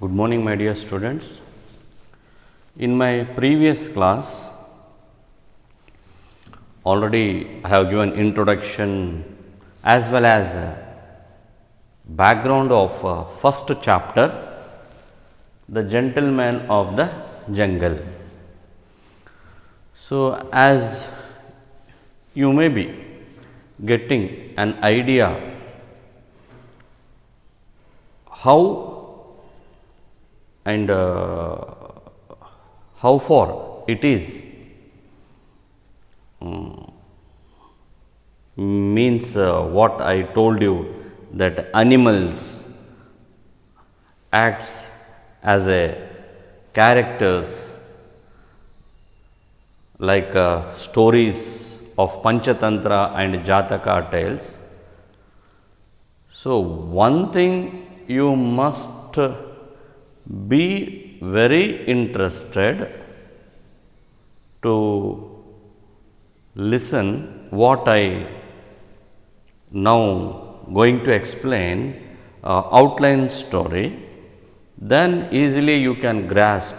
Good morning, my dear students. In my previous class, already I have given introduction as well as background of first chapter, The Gentleman of the Jungle. So, as you may be getting an idea how and how far it is means what I told you, that animals acts as a characters like stories of Panchatantra and Jataka tales. So, one thing you must be very interested to listen what I now going to explain, outline story, then easily you can grasp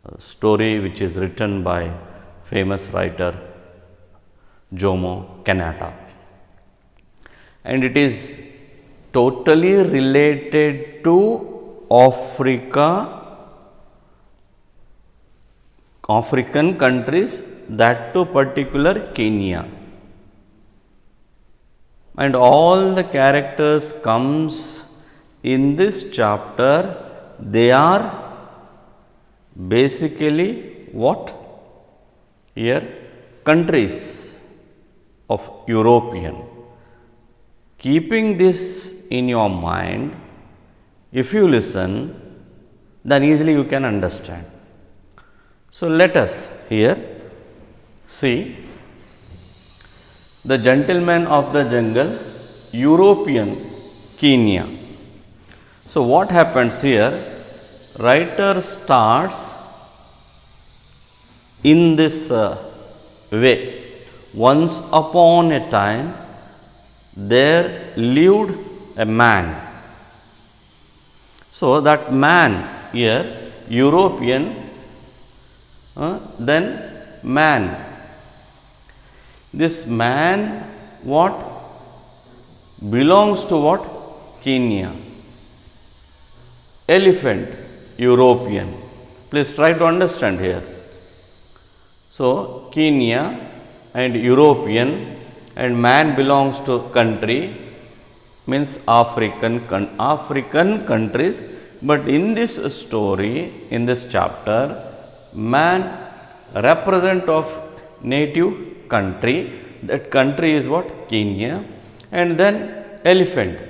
a story which is written by famous writer Jomo Kenyatta, and it is totally related to African countries, that to particular Kenya, and all the characters comes in this chapter. They are basically what? Here countries of European. Keeping this in your mind, if you listen, then easily you can understand. So, let us here see The Gentleman of the Jungle, European Kenya. So, what happens here? Writer starts in this way. Once upon a time, there lived a man. So, that man here, European, then man. This man what? Belongs to what? Kenya. Elephant, European. Please try to understand here. So, Kenya and European, and man belongs to country, means African countries. But in this story, in this chapter, man represent of native country. That country is what? Kenya. And then elephant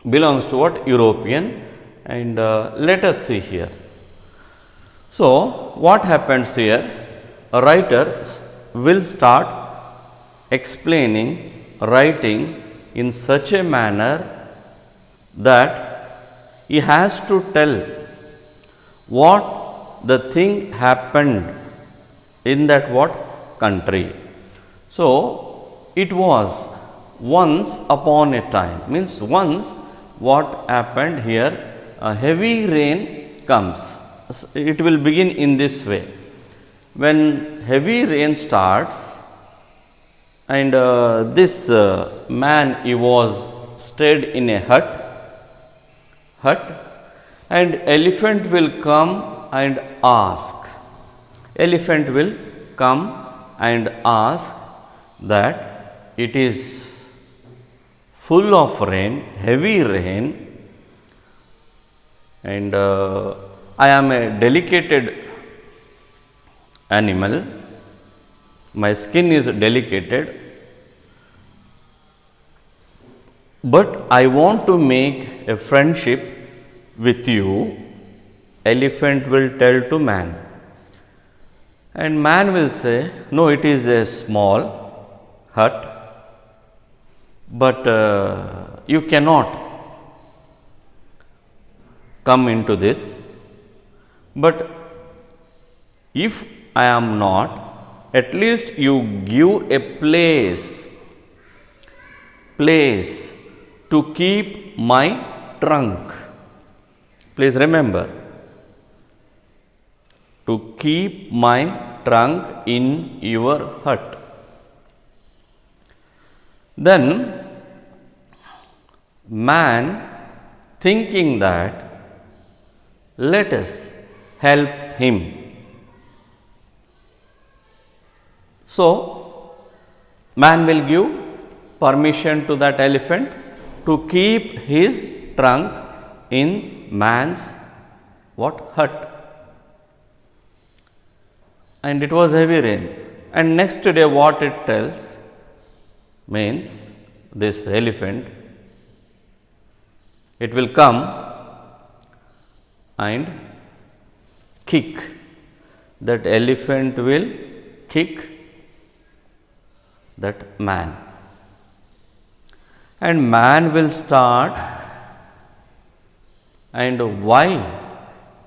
belongs to what? European. And let us see here. So, what happens here? A writer will start explaining, writing in such a manner that he has to tell what the thing happened in that what? Country. So, it was once upon a time, means once what happened here, a heavy rain comes. It will begin in this way. When heavy rain starts, and this man, he was stayed in a hut, and elephant will come and ask. Elephant will come and ask that it is full of rain, heavy rain, and I am a delicate animal, my skin is delicate, but I want to make a friendship with you. Elephant will tell to man, and man will say, no, it is a small hut, but you cannot come into this. But if I am not, at least you give a place to keep my trunk. Please remember to keep my trunk in your hut. Then man, thinking that let us help him. So man will give permission to that elephant to keep his trunk in man's hut. And it was heavy rain. And next day what it tells means this elephant, it will come and kick. That elephant will kick that man. And man will start, and why?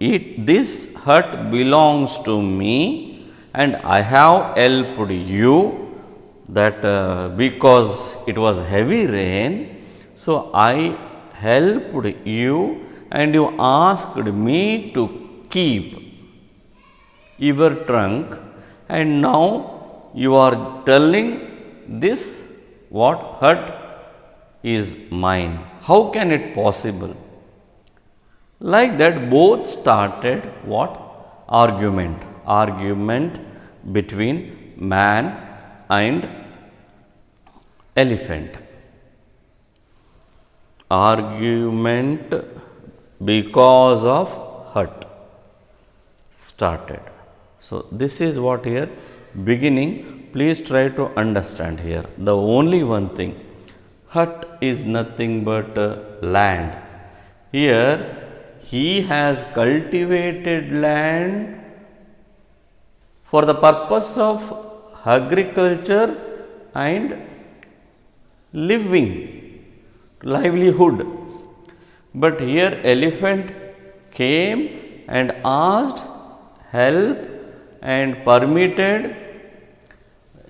This hut belongs to me, and I have helped you that because it was heavy rain, so I helped you and you asked me to keep your trunk, and now you are telling this hut is mine. How can it possible? Like that both started argument between man and elephant. Argument because of hut started. So this is what here beginning. Please try to understand here. The only one thing, hut is nothing but land. Here he has cultivated land for the purpose of agriculture and livelihood. But here elephant came and asked help and permitted.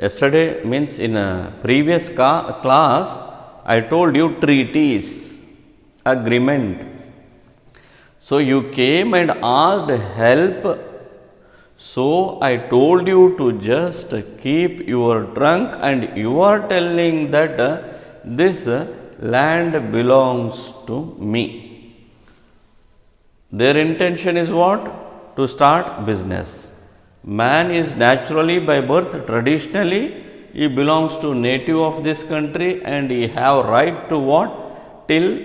Yesterday means in a previous class I told you treaties, agreement. So you came and asked help. So I told you to just keep your trunk, and you are telling that this land belongs to me. Their intention is what? To start business. Man is naturally by birth, traditionally, he belongs to native of this country, and he have right to what? Till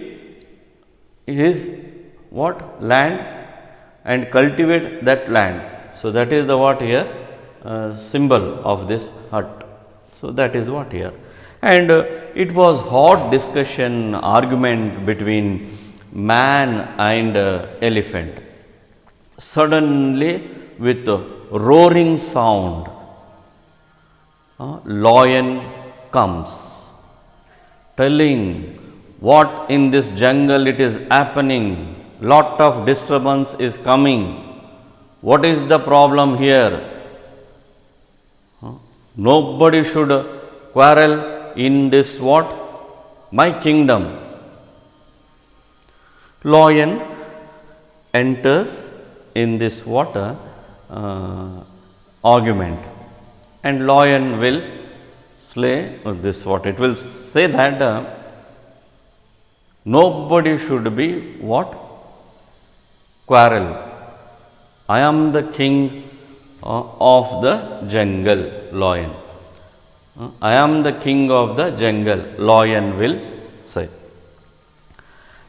his land and cultivate that land. So that is the here symbol of this hut. So that is what here. And it was hot discussion, argument between man and elephant. Suddenly with a roaring sound, lion comes, telling what in this jungle it is happening, lot of disturbance is coming. What is the problem here? Nobody should quarrel in this my kingdom. Lion enters in this argument, and lion will slay this it will say that nobody should be quarrel. I am the king of the jungle, lion. I am the king of the jungle, lion will say.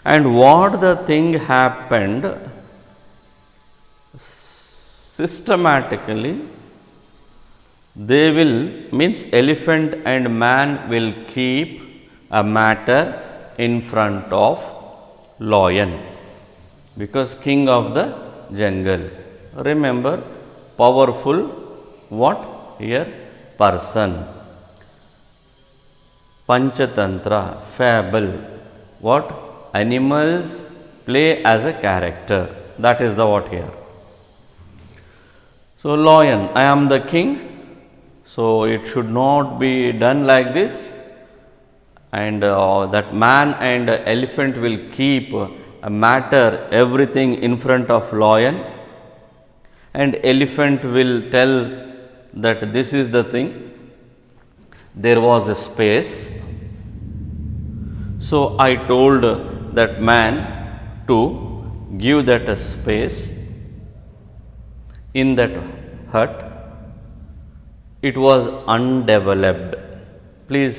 And what the thing happened, systematically, they will, means elephant and man will keep a matter in front of lion, because king of the jungle. Remember, powerful here person. Panchatantra, fable. Animals play as a character. That is the here. So lion, I am the king. So it should not be done like this. And that man and elephant will keep a matter, everything in front of lion, and elephant will tell that this is the thing. There was a space. So I told that man to give that a space in that hut. It was undeveloped. Please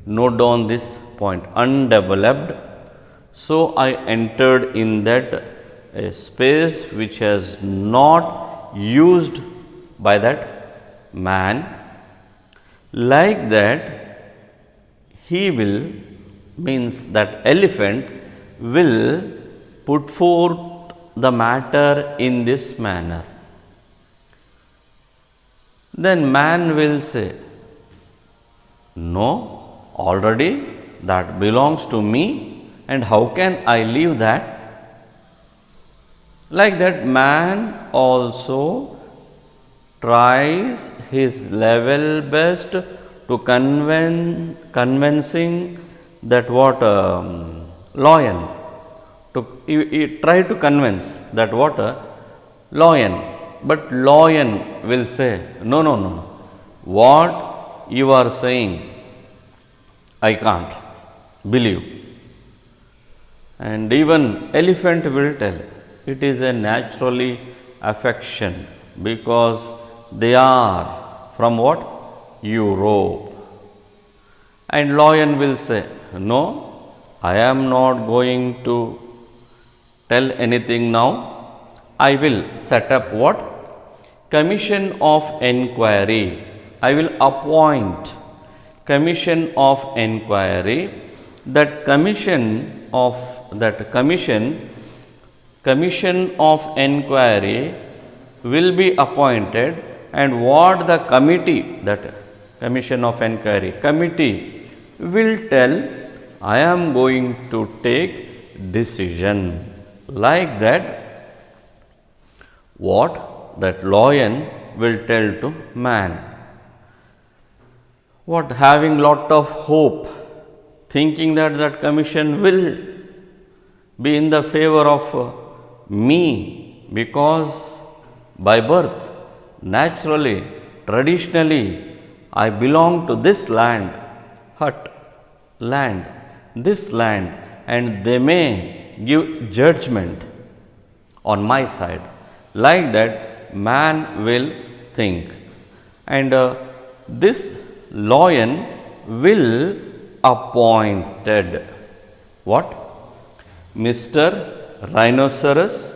note down this point, undeveloped. So I entered in that a space which has not used by that man. Like that, he will, means that elephant will put forth the matter in this manner. Then man will say, no, already that belongs to me, and how can I leave that? Like that, man also tries his level best to convincing that what lion. He try to convince that what lion, but lion will say, no, no, no, what you are saying, I can't believe. And even elephant will tell, it is a naturally affection, because they are from what? Europe. And lion will say, no, I am not going to tell anything now. I will set up what? Commission of enquiry. I will appoint commission of enquiry. That commission of enquiry will be appointed, and what the committee, that commission of enquiry committee will tell, I am going to take decision. Like that, what that lion will tell to man. What, having lot of hope, thinking that that commission will be in the favor of me, because by birth, naturally, traditionally, I belong to this land, this land, and they may give judgment on my side. Like that, man will think, and this lion will appointed what? Mr. Rhinoceros,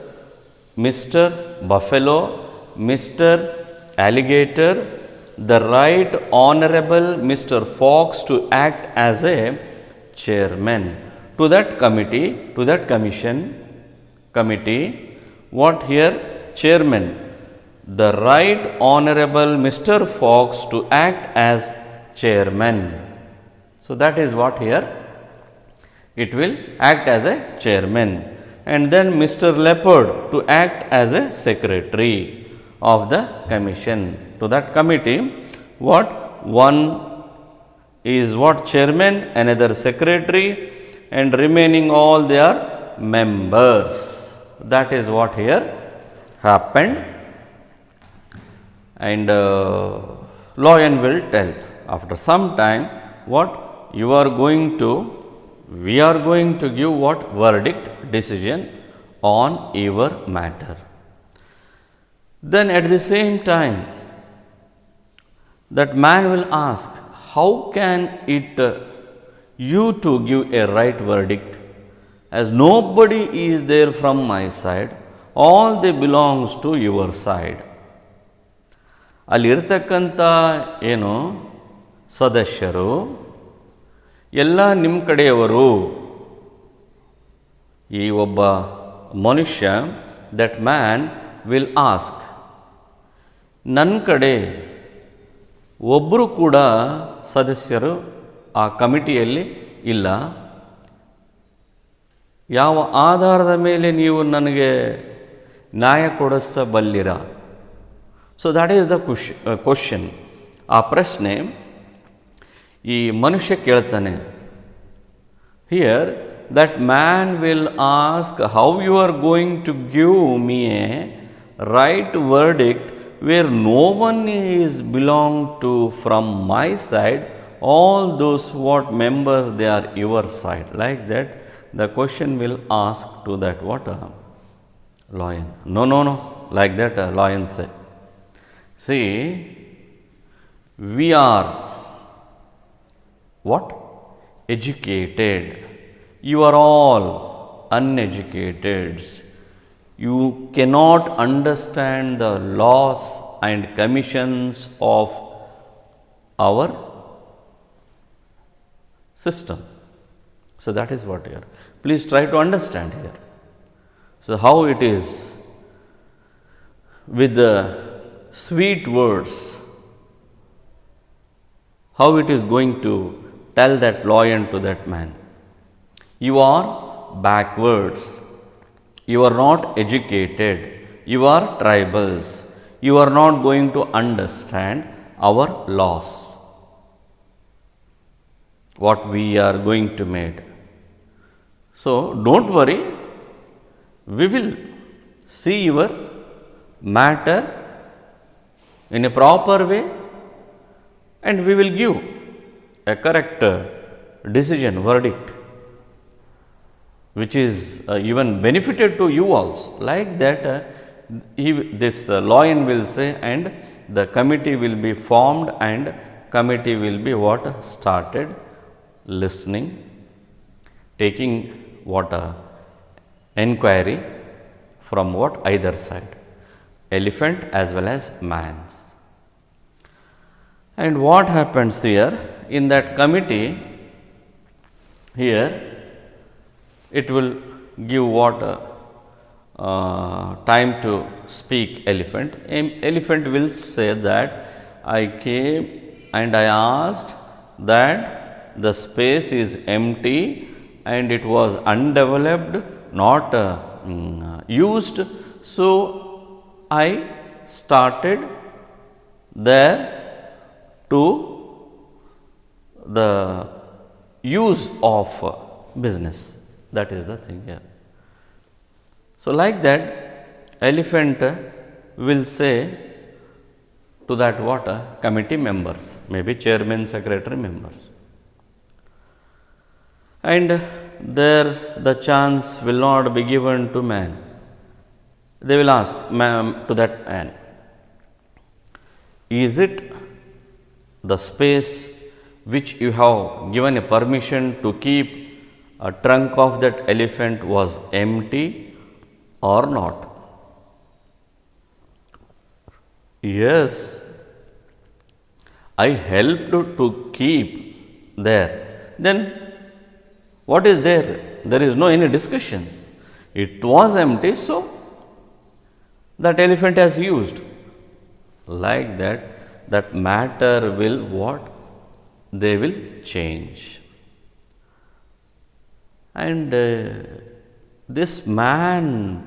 Mr. Buffalo, Mr. Alligator, the Right Honorable Mr. Fox to act as a chairman to that committee, to that committee. What here? Chairman, the Right Honorable Mr. Fox to act as chairman. So that is what here, it will act as a chairman, and then Mr. Leopard to act as a secretary of the commission. To that committee, what? One is what? Chairman, another secretary, and remaining all they are members. That is what here happened. And lion will tell after some time, what? You are going to, we are going to give what? Verdict, decision on your matter. Then at the same time, that man will ask, how can it you to give a right verdict, as nobody is there from my side, all they belongs to your side. ಅಲ್ಲಿರ್ತಕ್ಕಂಥ ಏನು ಸದಸ್ಯರು ಎಲ್ಲ ನಿಮ್ಮ ಕಡೆಯವರು. ಈ ಒಬ್ಬ ಮನುಷ್ಯ, that man will ask, ನನ್ನ ಕಡೆ ಒಬ್ಬರು ಕೂಡ ಸದಸ್ಯರು ಆ ಕಮಿಟಿಯಲ್ಲಿ ಇಲ್ಲ, ಯಾವ ಆಧಾರದ ಮೇಲೆ ನೀವು ನನಗೆ ನ್ಯಾಯ ಕೊಡಿಸಬಲ್ಲಿರ? So that is the question. ಆ ಪ್ರಶ್ನೆ ಈ ಮನುಷ್ಯ ಕೇಳ್ತಾನೆ. Here that man will ask how you are going to give me a right verdict where no one is belong to from my side, all those what members they are your side. Like that, the question will ask to that what lion. No, like that lion say. See, we are what? Educated. You are all uneducated. You cannot understand the laws and commissions of our system. So that is what here. Please try to understand here. So how it is with the sweet words, how it is going to tell that lion to that man. You are backwards. You are not educated. You are tribals. You are not going to understand our laws. What we are going to make. So don't worry. We will see your matter in a proper way and we will give a correct decision, verdict, which is even benefited to you also. Like that, this lion will say and the committee will be formed and committee will be what? Started listening, taking what? Enquiry from what? Either side, elephant as well as man's. And what happens here in that committee, here it will give what time to speak elephant. Elephant will say that I came and I asked that the space is empty and it was undeveloped, not used. So I started there to the use of business. That is the thing here. So like that, elephant will say to that what? Committee members, maybe chairman, secretary members. And there the chance will not be given to man. They will ask to that man, is it the space which you have given a permission to keep a trunk of that elephant was empty or not? Yes, I helped to keep there. Then what is there? There is no any discussions. It was empty, so that elephant has used. Like that, that matter will what? They will change. And this man,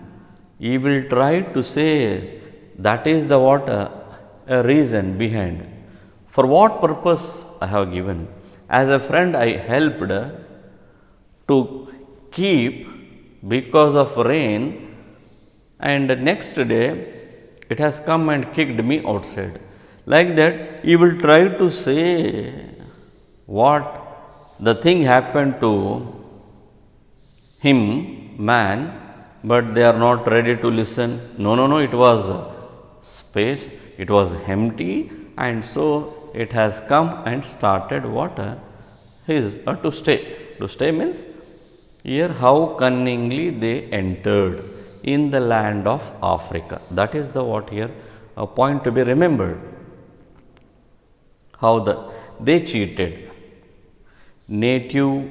he will try to say that is the what? A reason behind. For what purpose I have given? As a friend, I helped to keep because of rain, and next day it has come and kicked me outside. Like that, he will try to say what the thing happened to him, man, but they are not ready to listen. No, it was space, it was empty, and so it has come and started what? His to stay. To stay means here how cunningly they entered in the land of Africa. That is the what here a point to be remembered. How they cheated native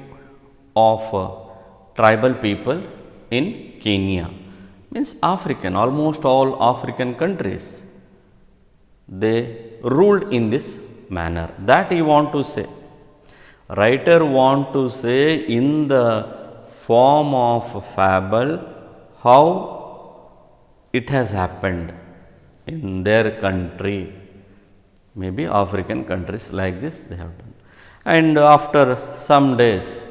of tribal people in Kenya, means African, almost all African countries, they ruled in this manner. That he want to say. Writer want to say in the form of fable how it has happened in their country. Maybe African countries like this they have done. And after some days,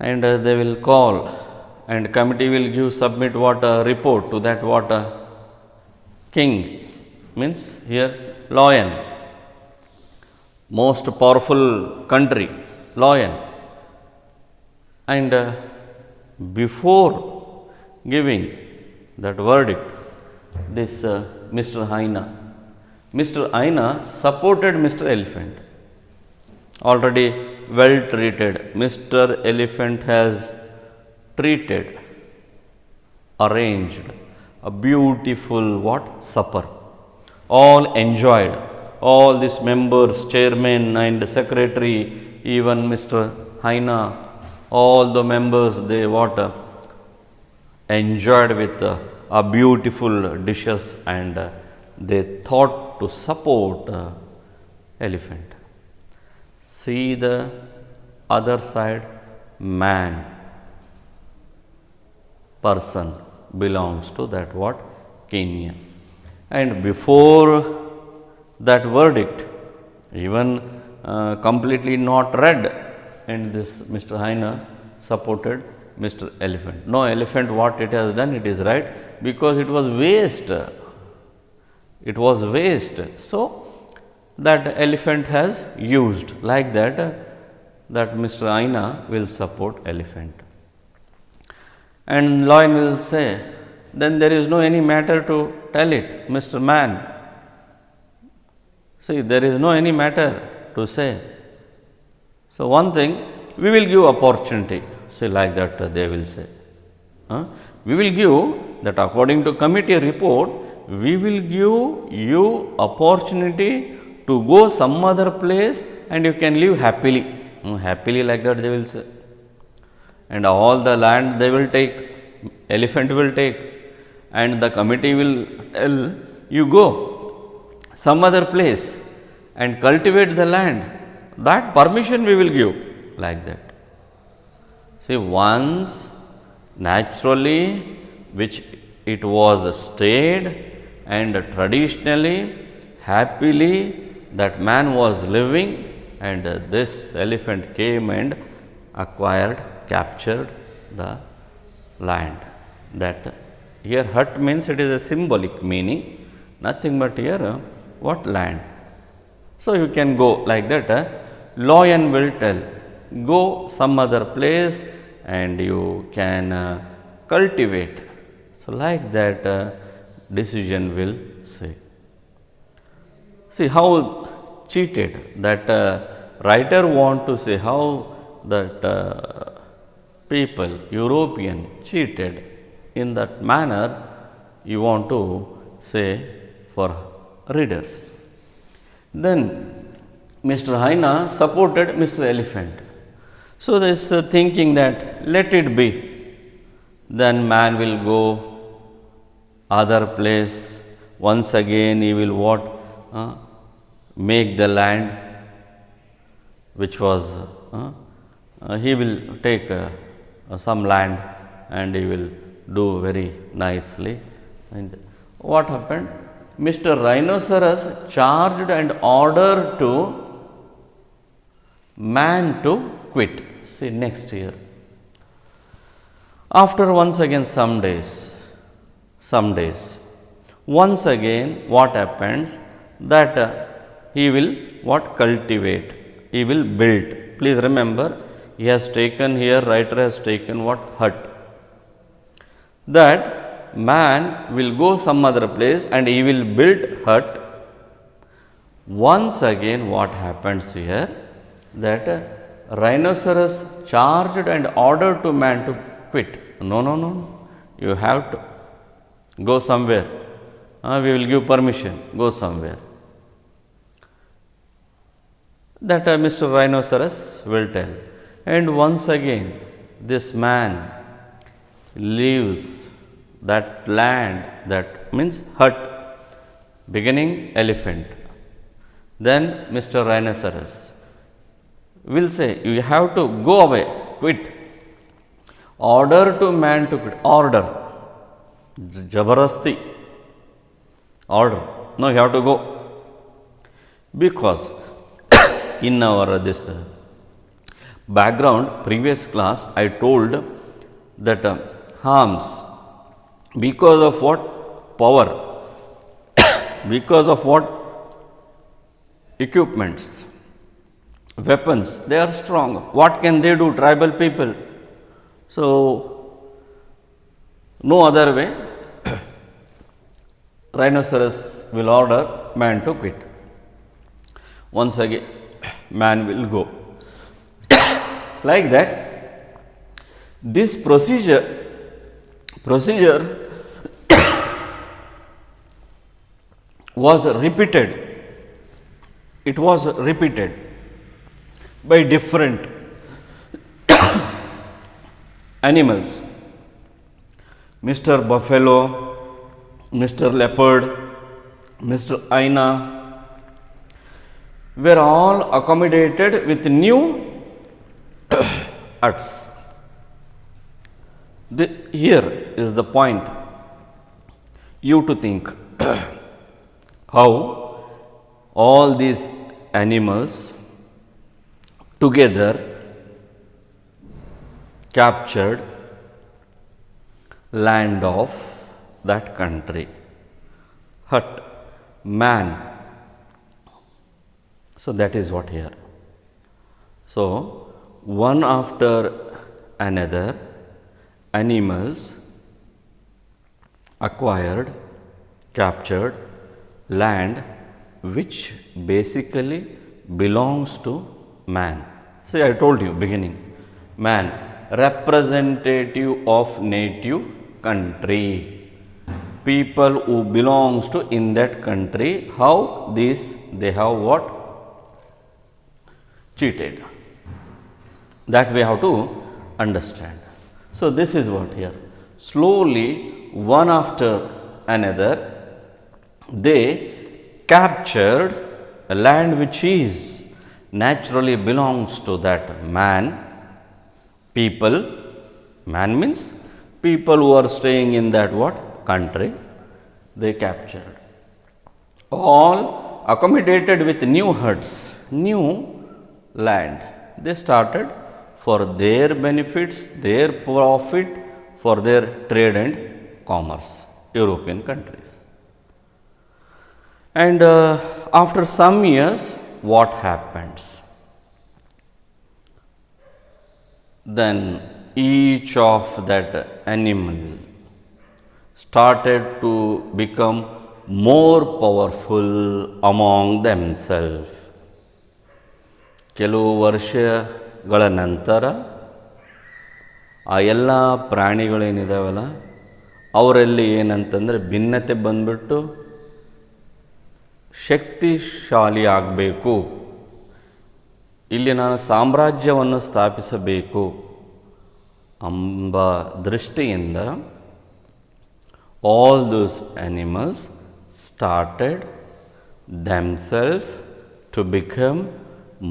and they will call, and committee will give submit what report to that what king, means here lion, most powerful country, lion. And before giving that verdict, this Mr. Aina supported Mr. Elephant. Already well treated, Mr. Elephant has treated, arranged a beautiful what supper. All enjoyed, all these members, chairman and secretary, even Mr. Haina, all the members, they what enjoyed with a beautiful dishes, and they thought to support elephant. See the other side, man, person belongs to that what Kenya. And before that verdict, even completely not read, and this Mr. Haina supported Mr. Elephant. No, elephant what it has done, it is right, because it was waste. It was waste. So that elephant has used, like that, that Mr. Aina will support elephant. And lion will say, then there is no any matter to tell it, Mr. Man. See, there is no any matter to say. So one thing, we will give opportunity. See, like that they will say. We will give that according to committee report, we will give you opportunity to go some other place and you can live happily. Happily, like that they will say. And all the land they will take, elephant will take, and the committee will tell you go some other place and cultivate the land. That permission we will give, like that. See, once naturally, which it was stayed, and traditionally, happily, that man was living, and this elephant came and acquired, captured the land. That here hut means it is a symbolic meaning, nothing but here what land. So you can go like that. Lion will tell, go some other place and you can cultivate. So like that decision will say. See how cheated that writer want to say how that people, European, cheated in that manner, you want to say for readers. Then Mr. Haina supported Mr. Elephant. So this thinking that let it be, then man will go other place, once again he will what? Make the land which was, he will take some land and he will do very nicely. And what happened? Mr. Rhinoceros charged and ordered to man to quit. See, next year. After once again some days, once again what happens? That he will what? Cultivate, he will build. Please remember, he has taken here, writer has taken what? Hut. That man will go some other place and he will build hut. Once again what happens here? That rhinoceros charged and ordered to man to quit. No. You have to go somewhere. We will give permission. Go somewhere. That Mr. Rhinoceros will tell. And once again, this man leaves that land, that means hut, beginning elephant. Then Mr. Rhinoceros will say, you have to go away, quit. Order to man to quit. Order. Jabarasti. Order. No, you have to go. Because in our this background, previous class I told that harms because of what? Power. Because of what? Equipments, weapons, they are strong. What can they do, tribal people? So no other way, rhinoceros will order man to quit. Once again man will go. Like that, this procedure was repeated. It was repeated by different animals. Mr. Buffalo, Mr. Leopard, Mr. Hyena were all accommodated with new huts. Here is the point you to think how all these animals together captured land of that country. Hut, man. So that is what here. So one after another, animals acquired, captured land which basically belongs to man. See, I told you beginning, man, representative of native country, people who belongs to in that country. How this they have what? Cheated. That we have to understand. So this is what here. Slowly, one after another, they captured a land which is naturally belongs to that man, people. Man means people who are staying in that what? Country. They captured. All accommodated with new huts, new land. They started for their benefits, their profit, for their trade and commerce, European countries. And after some years, what happens? Then each of that animal started to become more powerful among themselves. ಕೆಲವು ವರ್ಷಗಳ ನಂತರ ಆ ಎಲ್ಲ ಪ್ರಾಣಿಗಳೇನಿದಾವಲ್ಲ ಅವರಲ್ಲಿ ಏನಂತಂದರೆ ಭಿನ್ನತೆ ಬಂದ್ಬಿಟ್ಟು ಶಕ್ತಿಶಾಲಿ ಆಗಬೇಕು, ಇಲ್ಲಿ ನಾನು ಸಾಮ್ರಾಜ್ಯವನ್ನು ಸ್ಥಾಪಿಸಬೇಕು ಎಂಬ ದೃಷ್ಟಿಯಿಂದ all those animals started themselves to become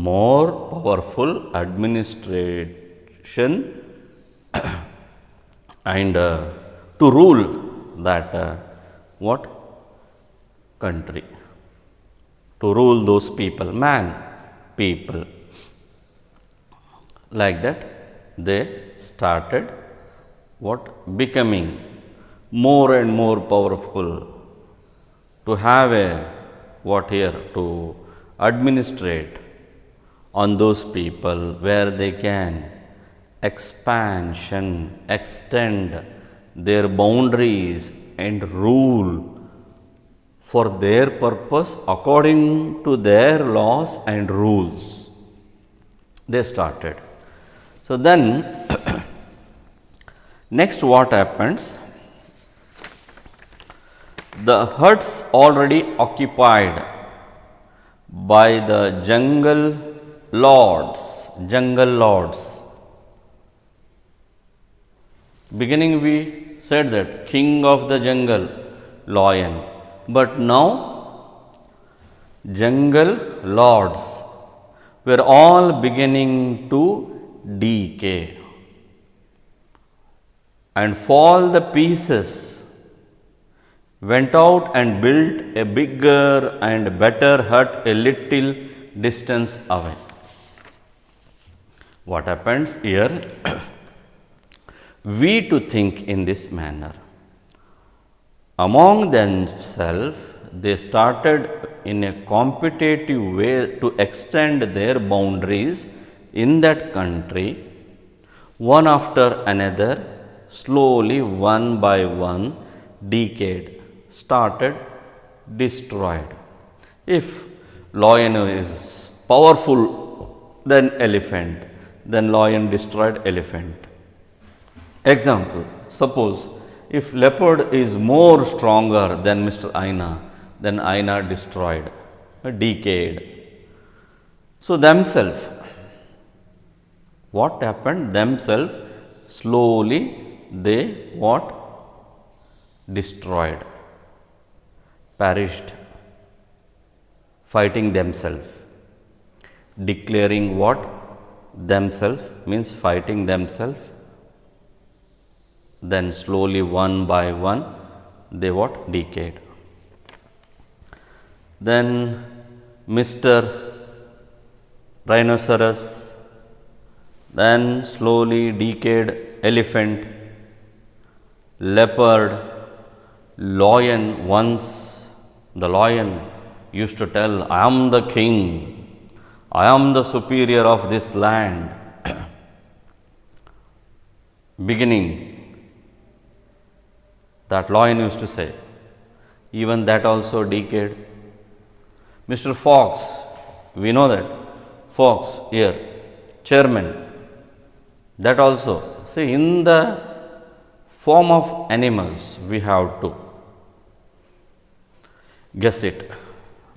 more powerful administration and to rule that what country, to rule those people, man, people. Like that they started what? Becoming more and more powerful, to have a what here, to administrate on those people where they can extend their boundaries and rule for their purpose according to their laws and rules. They started. So then next what happens? The huts already occupied by the jungle lords. Beginning we said that king of the jungle, lion, but now jungle lords were all beginning to decay and fall the pieces. Went out and built a bigger and better hut a little distance away. What happens here? We to think in this manner. Among themselves, they started in a competitive way to extend their boundaries in that country, one after another, slowly, one by one, decayed, started, destroyed. If lion is powerful than elephant, then lion destroyed elephant. Example, suppose if leopard is more stronger than Mr. Aina, then Aina destroyed, decayed. So themselves, what happened? Themselves slowly they what? Destroyed, perished, fighting themselves. Declaring what? Themselves means fighting themselves. Then slowly one by one they what? Decayed. Then Mr. Rhinoceros, then slowly decayed elephant, leopard, lion. Once the lion used to tell, I am the king, I am the superior of this land. Beginning, that lion used to say, even that also decayed. Mr. Fox, we know that, Fox here, chairman, that also. See, in the form of animals, we have to guess it,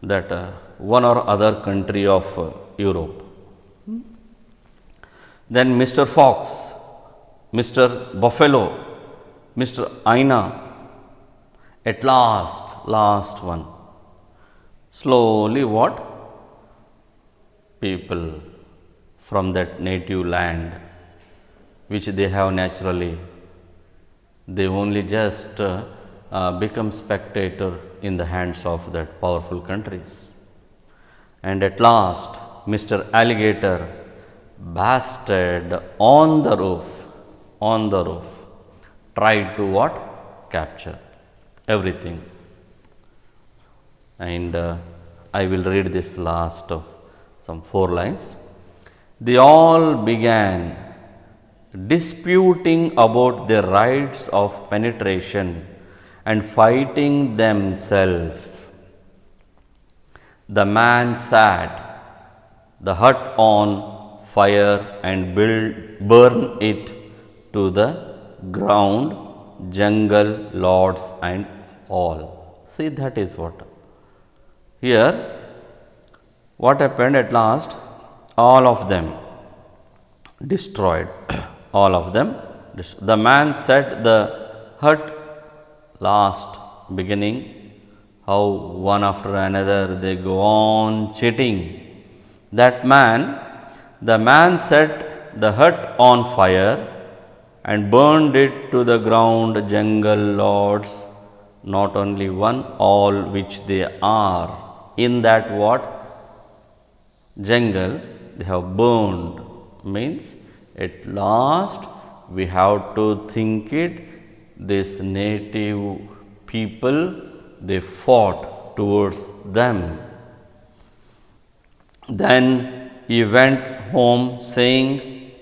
that one or other country of Europe. Then Mr. Fox, Mr. Buffalo, Mr. Aina, at last one. Slowly what? People from that native land, which they have naturally, they only just become spectator in the hands of that powerful countries. And at last, Mr. Alligator bastard on the roof, tried to what? Capture everything. And I will read this last of some 4 lines. They all began disputing about their rights of penetration and fighting themselves. The man set the hut on fire and burned it to the ground, jungle lords and all. See, that is what. Here, what happened at last? All of them destroyed. All of them. The man set the hut last, beginning, how one after another they go on cheating. The man set the hut on fire and burned it to the ground, jungle lords, not only one, all which they are. In that what? Jungle, they have burned. Means, at last, we have to think it, this native people, they fought towards them. Then he went home saying,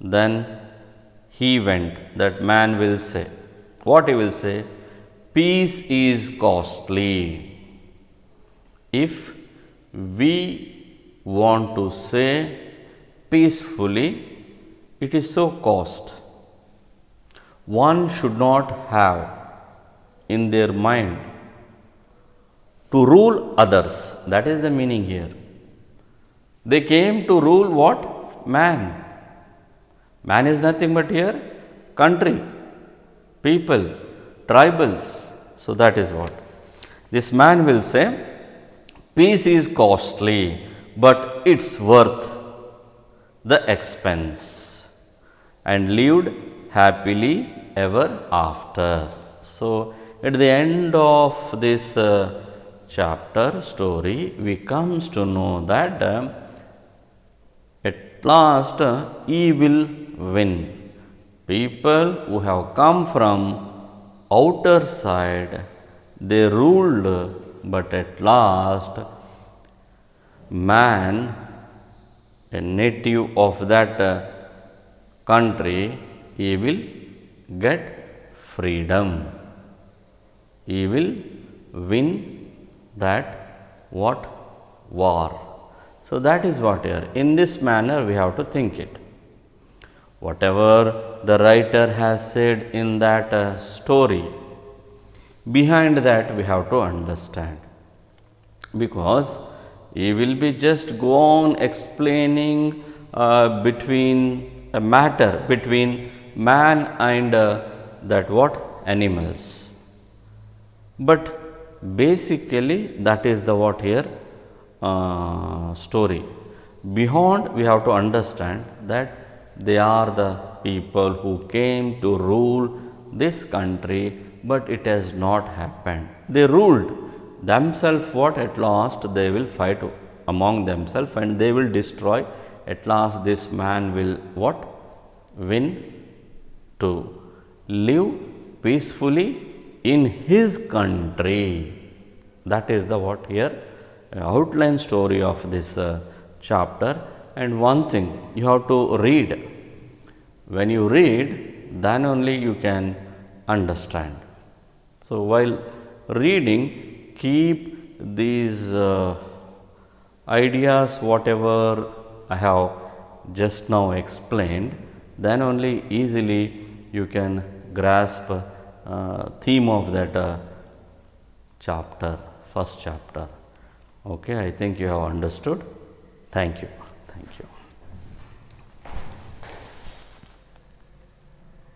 then he went, that man will say, what he will say? Peace is costly. If we want to say peacefully, it is so cost. One should not have in their mind to rule others. That is the meaning here. They came to rule what? Man. Man is nothing but here country, people, tribals. So that is what. This man will say, peace is costly, but it's worth the expense, and lived happily ever after. So, at the end of this chapter story, we comes to know that a last he will win. People who have come from outer side, they ruled, but at last man, a native of that country, he will get freedom. He will win that what? War. So that is what here. In this manner we have to think it. Whatever the writer has said in that story, behind that we have to understand, because he will be just go on explaining between a matter between man and that what? Animals. But basically that is the what here story. Beyond we have to understand that they are the people who came to rule this country, but it has not happened. They ruled themselves. What? At last they will fight among themselves and they will destroy. At last this man will what? Win to live peacefully in his country. That is the what here outline story of this chapter. And one thing you have to read. When you read, then only you can understand. So while reading, keep these ideas whatever I have just now explained, then only easily you can grasp theme of that chapter, first chapter. Okay, I think you have understood. Thank you. Thank you.